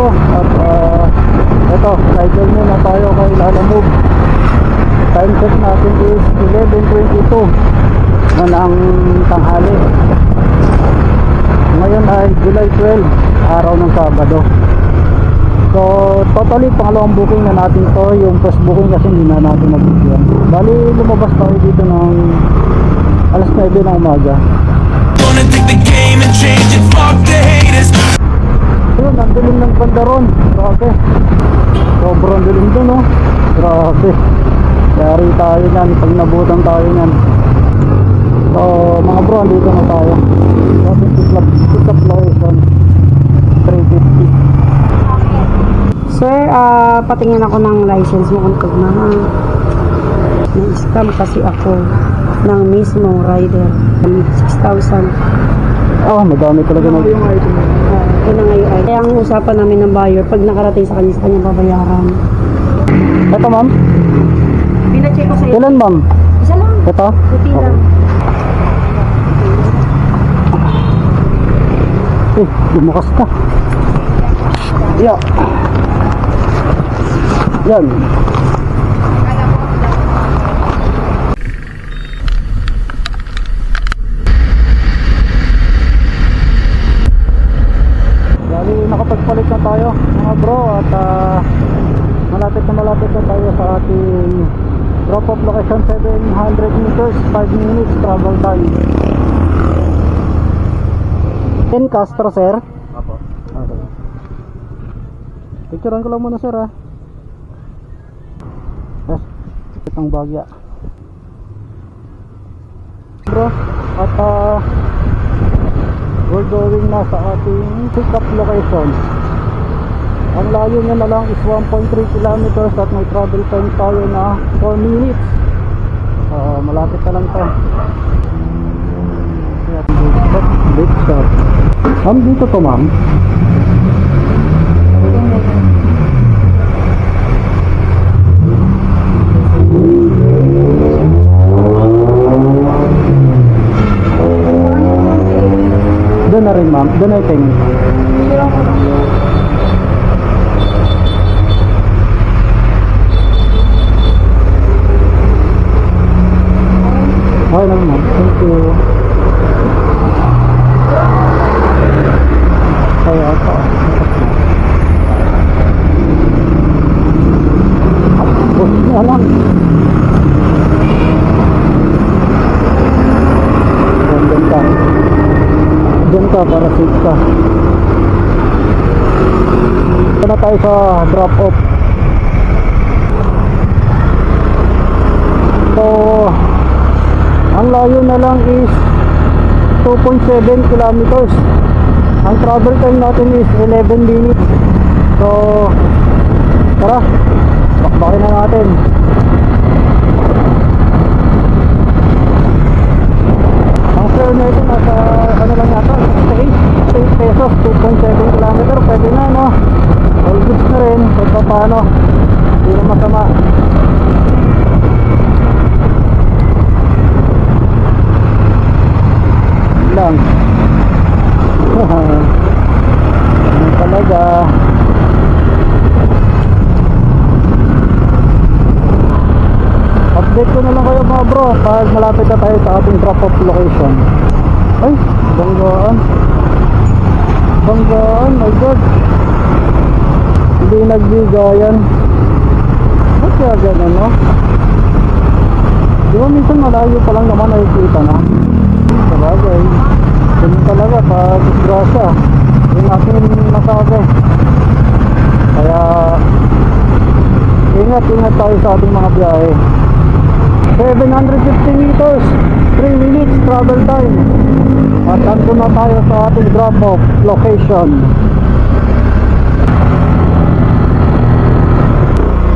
bro. At eto, rider muna tayo kay Lalamove. Time check natin is 11:22 na ng tanghali. Ngayon ay July 12, araw ng Sabado. So totally pangalawang booking na natin to. Yung first booking kasi hindi na natin nabigyan. Bali lumabas tayo dito ng alas 9 ng umaga. Yun, nandilim ng banda ron. Grabe. Sobrang dilim dun, no? Grabe. Yari tayo nyan pag nabutan tayo nyan. So mga bro, andito na tayo. Pick up location 350. Sir, patingin ako ng license mo kung tugma. Na-scam kasi ako ng mismong rider. 6,000. Oh, madami talaga na. Ito na ngayon ay. Kaya ang usapan namin ng buyer, pag nakarating sa kanya babayaran. Ito ma'am? Pina-check ko sa iyo. Ilan ma'am? Isa lang. Ito? Puti lang. Lumakas ka. Yeah. Yan. Bali, nakapagpalit na tayo mga bro. At malapit na tayo sa ating drop off location. 700 meters, 5 minutes travel time. In Castro, sir? Apo. Okay. Picturean ko lang muna, sir, ha. Yes, itong bagya. Bro, at we're going na sa ating pick up location. Ang layo niya na lang is 1.3 kilometers at may travel time tayo na 4 minutes. Malapit na lang to. Big shot. Ma'am, dito to ma'am. Doon na rin ma'am. Doon na yung tingin. Okay lang ma'am. Thank you. Kaya ito. Bus na lang. Diyan ka para safe ka. Ito na tayo sa drop off. So ang layo na lang is 2.7 kilometers. Ang travel time natin is 11 minutes. So tara, bakbakin na natin. Ang fare na ito nasa ano lang yata, 8 pesos, 2.7 kilometer. Pwede na, no? All goods na rin kahit pa paano, hindi na masama. Lang ano talaga. Update ko na lang kayo mga bro pag malapit na tayo sa ating drop off location. Ay, banggaan, my god, hindi nagbigayan. Ba't kaya ganun, no? Di ba minsan malayo pa lang naman nakikita na? Sabagay, ganun talaga sa disgrasya yung aking masabi. Kaya ingat tayo sa ating mga biyahe. 750 meters, 3 minutes travel time. At andun na tayo sa ating drop off location.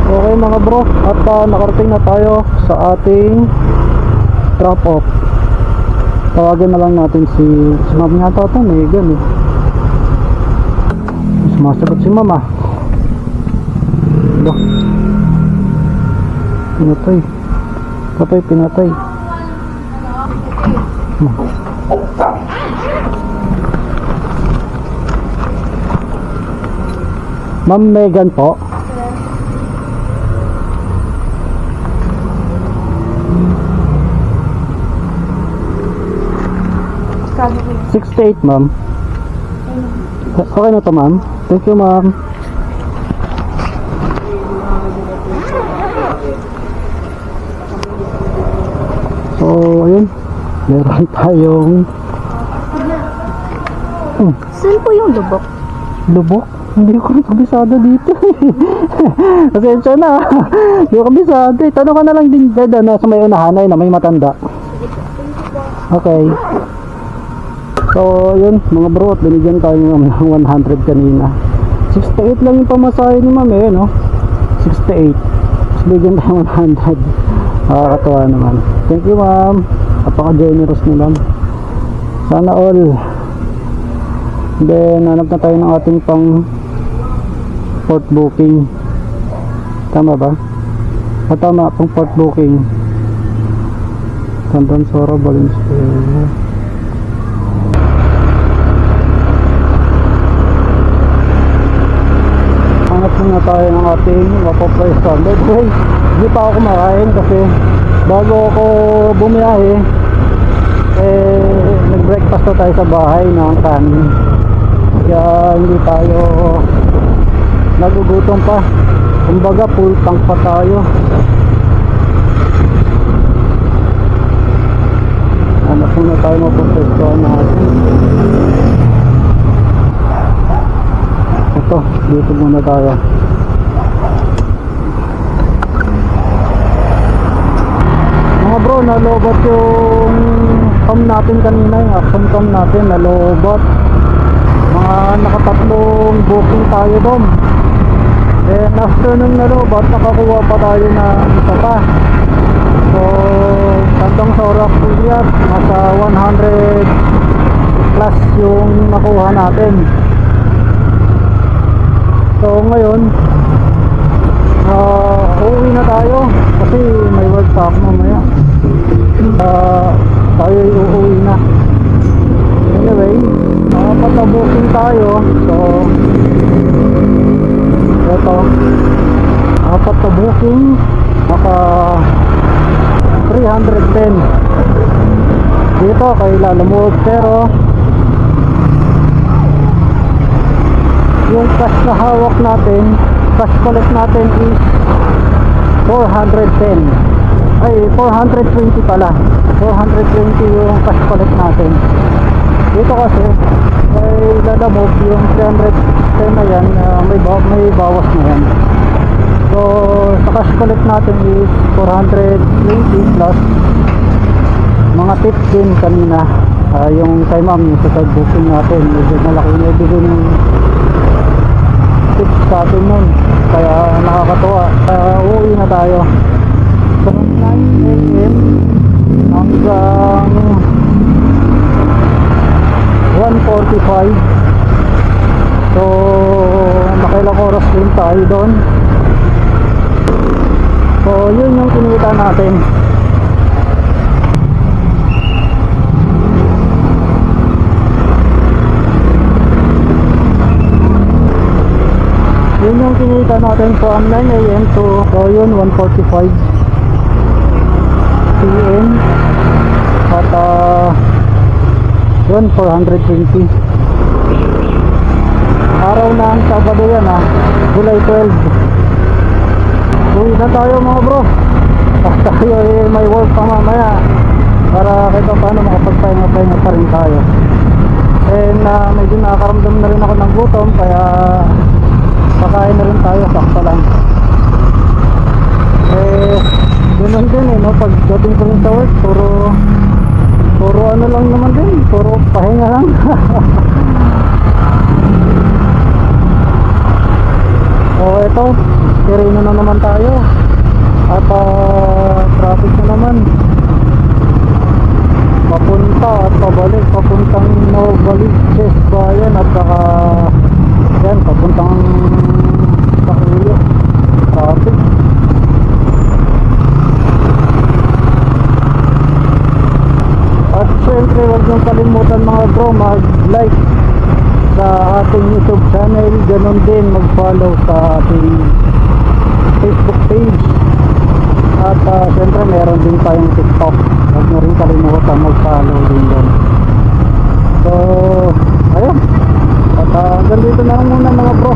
Okay mga bro, at nakarating na tayo sa ating drop off. Tawagin na lang natin si ma'am nga ito, Megan eh. Sumasagot si mama. Ito. Pinatay. Pinatay. Ma'am Megan po. Kano po? 68 ma'am. Okay na to ma'am. Thank you ma'am. So ayun, meron tayong Saan po yung lubok? lubok. Hindi ko rin kabisado dito. Pasensya na. Hindi ko kabisado. Tanong ka na lang din dada na sa may unahan ay na may matanda. Okay. So yun mga bro, at binigyan tayo ng 100 kanina. 68 lang yung pamasahe ni ma'am eh, no? 68. Tapos bigyan tayo 100. Nakakatawa naman. Thank you ma'am. Napaka-generous ni ma'am. Sana all. Then hanap na tayo ng ating pang port booking. Tama ba? Tama, pang port booking. Tantan Sora Valenzuela. Hanap muna tayo ng ating mapo-price standard. Wait, hindi pa ako kumakain kasi bago ako bumiyahe nag-breakfast na tayo sa bahay ng kanin. Kaya hindi tayo nagugutom pa. Kumbaga full tank pa tayo. Hanap muna tayo mapupuntahan natin. Ito, dito muna tayo. Mga bro, nalobat yung cam natin kanina, yung action cam natin, nalobat. Mga nakatatlong booking tayo doon. Then after nung nalobat, nakakuha pa tayo ng isa pa. So, Tandang Sora Puyat, nasa 100 plus yung nakuha natin. So ngayon, uuwi na tayo kasi may work pa ako mamaya. Tayo uuwi na. Anyway, patabukin tayo. So ito, patabukin naka 310 dito kay Lalamove, pero yung cash na hawak natin, cash collect natin is 410. Ay, 420 pala. 420 yung cash collect natin. Dito kasi kay Lalamove yung 310 na yan, may bawas na yan. So sa cash collect natin is 420 plus mga tips din kanina. Yung kay ma'am, yung sa side booking natin, medyo malaki na ibigay ng tips sa atin nun, kaya nakakatuwa. Uuwi na tayo from 9 AM hanggang 1:45. So nakailang oras din tayo doon. So yun yung kinita natin. Yun yung kinita natin from 9 AM to, so yun, 1:45 PM. At yun, 420. Araw ng Sabado yan, July 12. Uwi na tayo mga bro. Tayo may work pa mamaya para kahit paano makapagpahinga-pahinga pa rin tayo. And medyo nakakaramdam na rin ako ng gutom, kaya pakain na rin tayo, sakto lang. Ganun din no, pagdating ko rin sa work, puro ano lang naman din, puro pahinga lang. So ito, Quirino na naman tayo. At traffic na naman. Papunta at pabalik, papuntang Novaliches Bayan at saka yan, papuntang Takuyo. Traffic. At syempre, huwag niyong kalimutan mga bro, mag-like sa ating YouTube channel, ganun din mag-follow sa ating Facebook page. At syempre meron din tayong TikTok. Huwag nyo rin kalimutan mag-follow din doon. So, ayun. At hanggang dito na lang muna mga bro.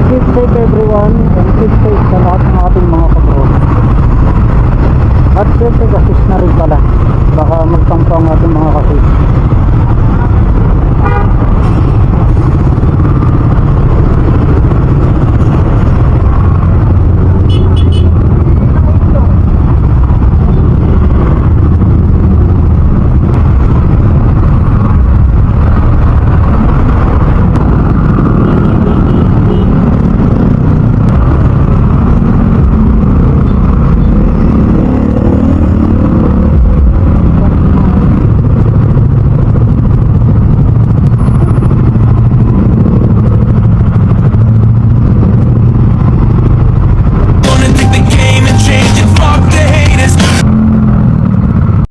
Keep safe everyone and keep safe sa lahat ng ating mga kabro. At syempre kasis na rin pala. Baka magtampo ang ating mga kasis.